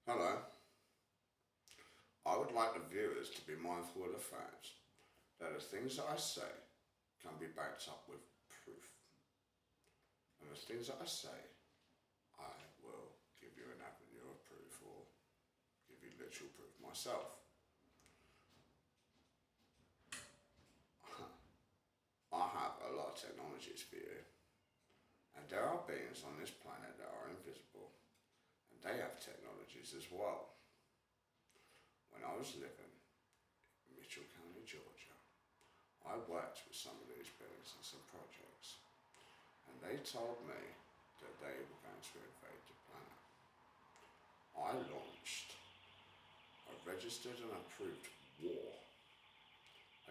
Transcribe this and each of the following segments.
Hello. I would like the viewers to be mindful of the fact that the things that I say can be backed up with proof. And the things that I say, I will give you an avenue of proof or give you literal proof myself. I have a lot of technologies for you. And there are beings on this planet that are invisible. And they have technologies as well. When I was living in Mitchell County, Georgia, I worked with some of these beings on some projects. And they told me that they were going to invade the planet. I launched a registered and approved war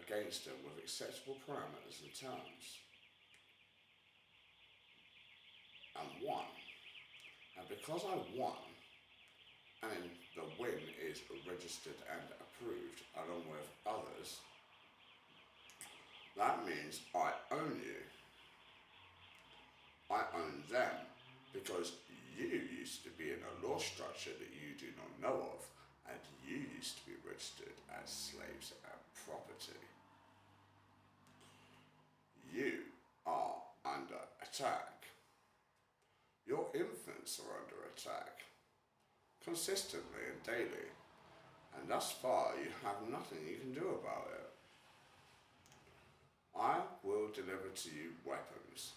against them with acceptable parameters and terms. And won. And because I won, and the win is registered and approved along with others, that means I own you. I own them because you used to be in a law structure that you do not know of, and you used to be registered as slaves and property. You are under attack. Your infants are under attack, consistently and daily, and thus far you have nothing you can do about it. I will deliver to you weapons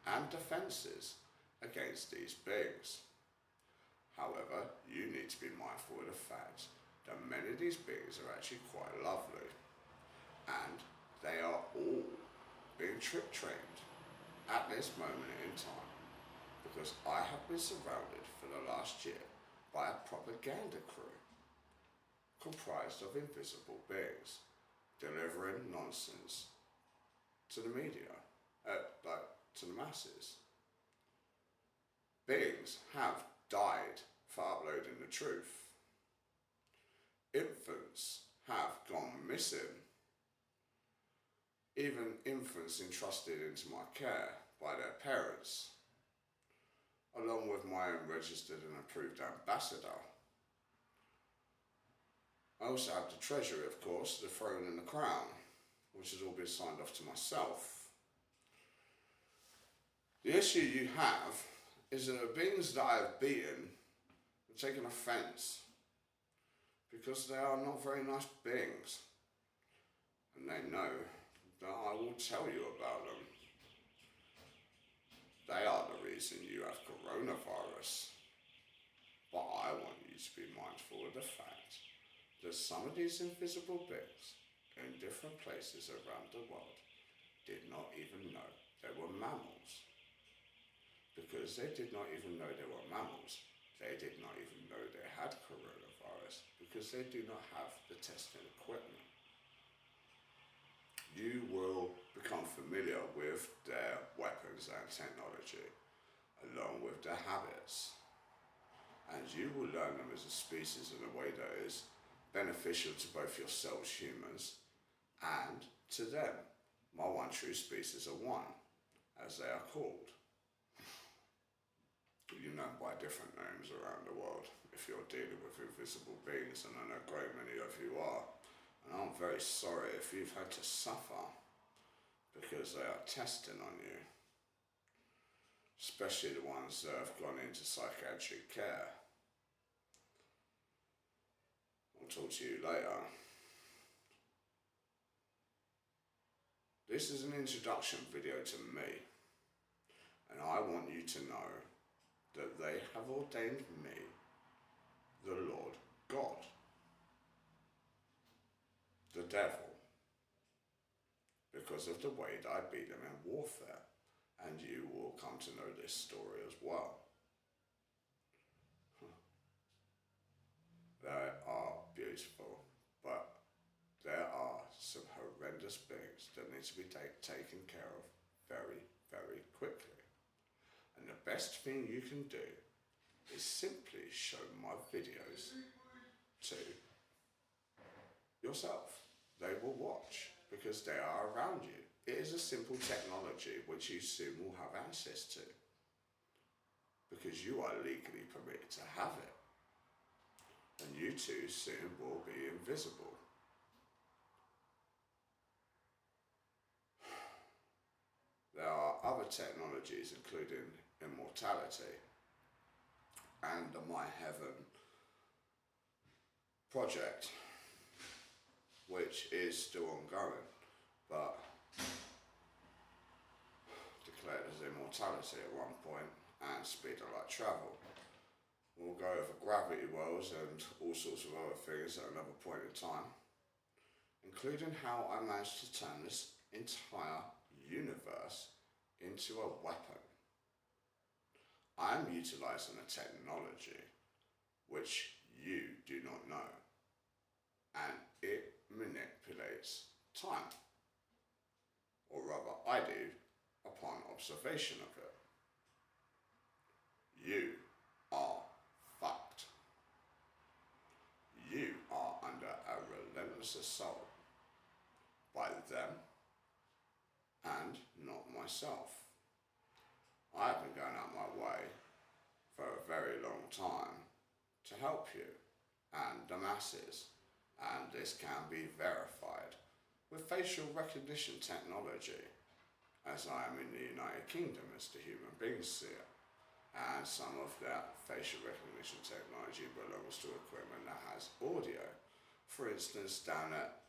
and defences against these beings. However, you need to be mindful of the fact that many of these beings are actually quite lovely, and they are all being trick trained at this moment in time, because I have been surrounded for the last year by a propaganda crew comprised of invisible beings delivering nonsense to the media, to the masses. Beings have died for uploading the truth. Infants have gone missing. Even infants entrusted into my care by their parents, along with my own registered and approved ambassador. I also have the treasury, of course, the throne and the crown, which has all been signed off to myself. The issue you have is that the beings that I have beaten have taken offence because they are not very nice beings, and they know that I will tell you about them. They are the reason you have coronavirus. But I want you to be mindful of the fact that some of these invisible beings in different places around the world did not even know they were mammals. Because they did not even know they were mammals, they did not even know they had coronavirus, because they do not have the testing equipment. You will become familiar with their weapons and technology, along with their habits. And you will learn them as a species in a way that is beneficial to both yourselves, humans, and to them. My one true species are one, as they are called. You know by different names around the world if you're dealing with invisible beings, and I know a great many of you are. And I'm very sorry if you've had to suffer because they are testing on you, especially the ones that have gone into psychiatric care. I'll talk to you later. This is an introduction video to me, and I want you to know that they have ordained me the Lord God, the devil, because of the way that I beat them in warfare, and you will come to know this story as well. They are beautiful, but there are some horrendous beings that need to be taken care of very, very quickly. And the best thing you can do is simply show my videos to yourself. They will watch because they are around you. It is a simple technology which you soon will have access to because you are legally permitted to have it. and you too soon will be invisible. There are other technologies, including immortality and the My Heaven project, which is still ongoing, but declared as immortality at one point, and speed of light travel. We'll go over gravity wells and all sorts of other things at another point in time, including how I managed to turn this entire universe into a weapon. I'm utilizing a technology which you do not know, and it manipulates time, or rather I do, upon observation of it. You are fucked. You are under a relentless assault by them and not myself. I have been going out my way for a very long time to help you and the masses, and this can be verified with facial recognition technology, as I am in the United Kingdom as the human beings see it, and some of that facial recognition technology belongs to equipment that has audio. For instance, down at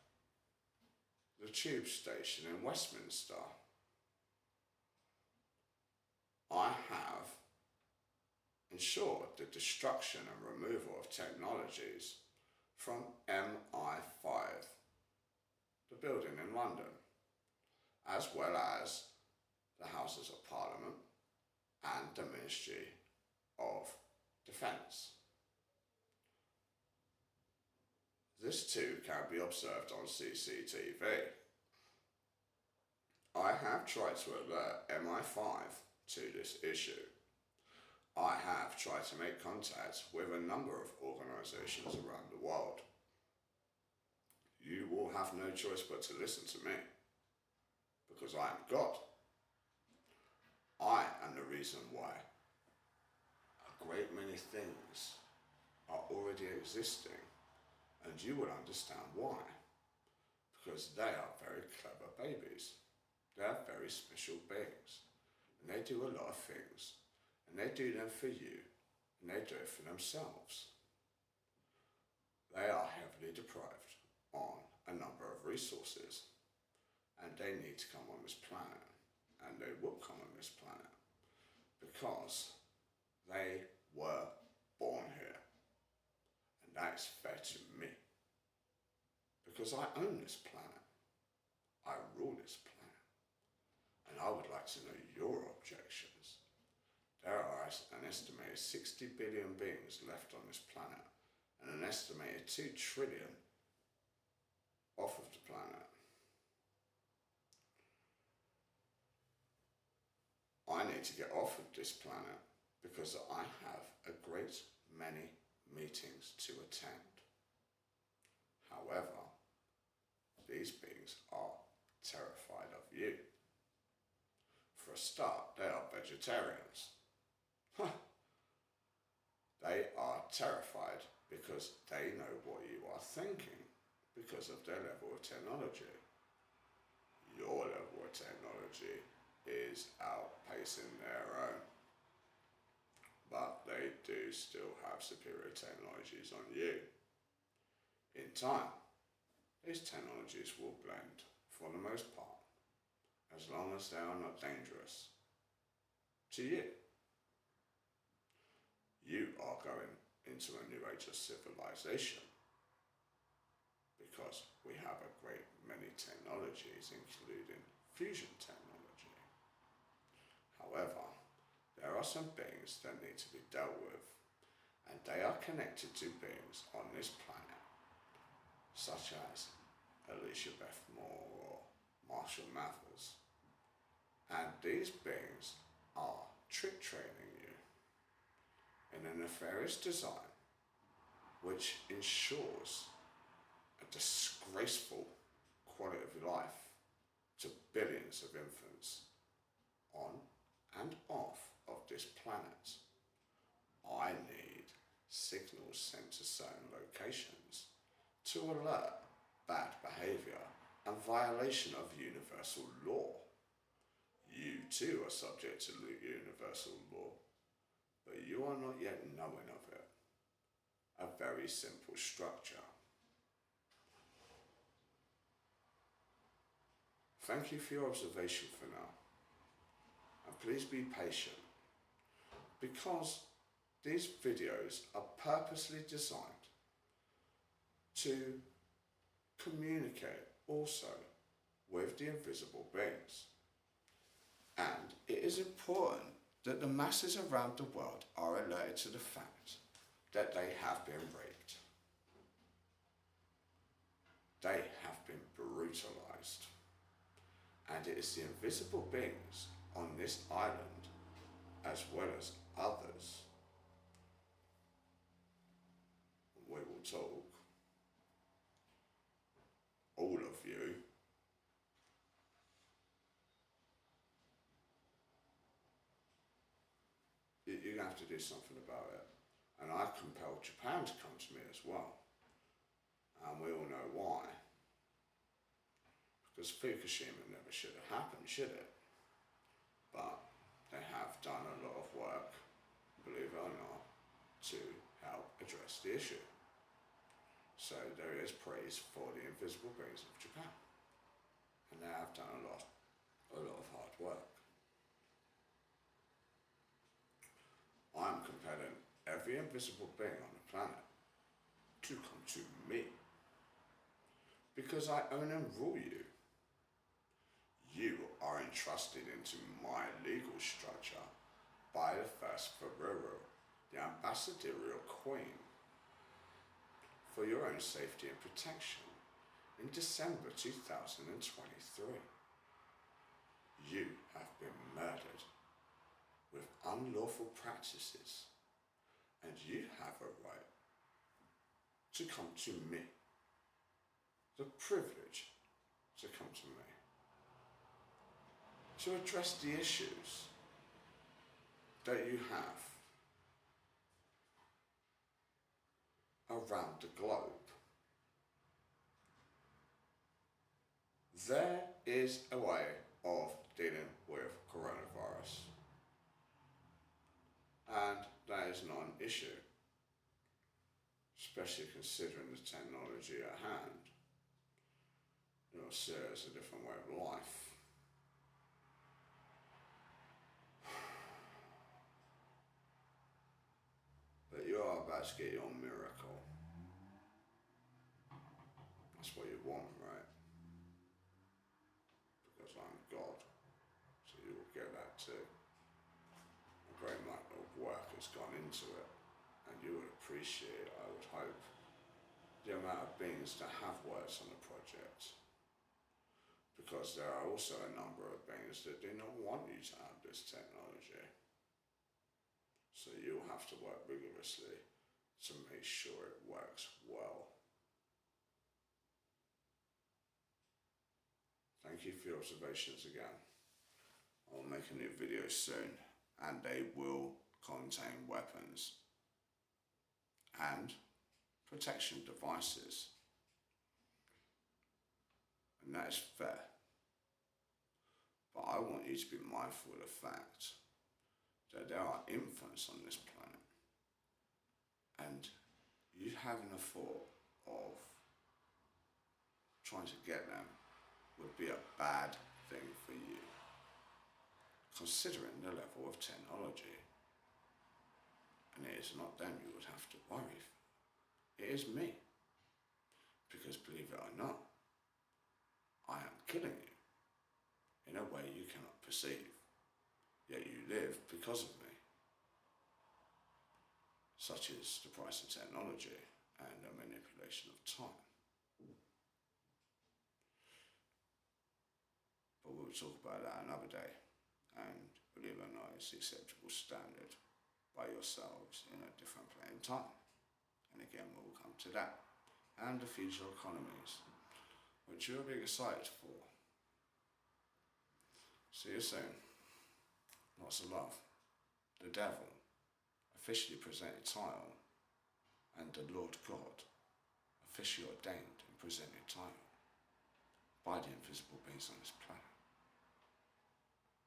the tube station in Westminster, I have ensured the destruction and removal of technologies from MI5, the building in London, as well as the Houses of Parliament and the Ministry of Defence. This too can be observed on CCTV. I have tried to alert MI5 to this issue. I have tried to make contact with a number of organisations around the world. You will have no choice but to listen to me, because I am God. I am the reason why a great many things are already existing, and you will understand why. Because they are very clever babies. They are very special beings, and they do a lot of things, and they do them for you, and they do it for themselves. They are heavily deprived on a number of resources, and they need to come on this planet, and they will come on this planet because they were born here, and that is fair to me, because I own this planet, I rule this planet, and I would like to know your objections. There are an estimated 60 billion beings left on this planet, and an estimated 2 trillion off of the planet. I need to get off of this planet because I have a great many meetings to attend. However, these beings are terrified of you. For a start, they are vegetarians. They are terrified because they know what you are thinking because of their level of technology. Your level of technology is outpacing their own, but they do still have superior technologies on you. In time, these technologies will blend for the most part, as long as they are not dangerous to you. You are going into a new age of civilization because we have a great many technologies, including fusion technology. However, there are some beings that need to be dealt with, and they are connected to beings on this planet, such as Alicia Beth Moore or Marshall Mathers. And these beings are trick training you in a nefarious design which ensures a disgraceful quality of life to billions of infants on and off of this planet. I need signal signals sent to certain locations to alert bad behaviour and violation of universal law. You too are subject to universal law, but you are not yet knowing of it. A very simple structure. Thank you for your observation for now, and please be patient, because these videos are purposely designed to communicate also with the invisible beings. And it is important that the masses around the world are alerted to the fact that they have been raped. They have been brutalized. And it is the invisible beings on this island, as well as others, we will talk, all of you, you have to do something about it. And I compelled Japan to come to me as well. And we all know why. Because Fukushima never should have happened, should it? But they have done a lot of work, believe it or not, to help address the issue. So there is praise for the invisible beings of Japan. And they have done a lot of hard work. I'm compelling every invisible being on the planet to come to me. Because I own and rule you. You are entrusted into my legal structure by the first Ferrero, the ambassadorial queen, for your own safety and protection in December 2023. You have been murdered with unlawful practices, and you have a right to come to me, the privilege to come to me, to address the issues that you have around the globe. There is a way of dealing with coronavirus, and that is not an issue, especially considering the technology at hand. You'll see it as a different way of life. But you are about to get your miracle. That's what you want, right? Because I'm God, so you will get that too. A great amount of work has gone into it, and you would appreciate, I would hope, the amount of beings that have worked on the project. Because there are also a number of beings that do not want you to have this technology. So you'll have to work rigorously to make sure it works well. Thank you for your observations again. I'll make a new video soon, and they will contain weapons and protection devices. And that is fair. But I want you to be mindful of the fact that there are infants on this planet, and you having a thought of trying to get them would be a bad thing for you, considering the level of technology. And it is not them you would have to worry. It is me. Because believe it or not, I am killing you in a way you cannot perceive, yet you live because of me. Such is the price of technology and the manipulation of time. But we'll talk about that another day, and believe it or not, it's the acceptable standard by yourselves in a different plane of time. And again, we'll come to that, and the future economies, which you're being excited for. See you soon. Lots of love. The Devil, officially presented title, and the Lord God officially ordained and presented title by the invisible beings on this planet.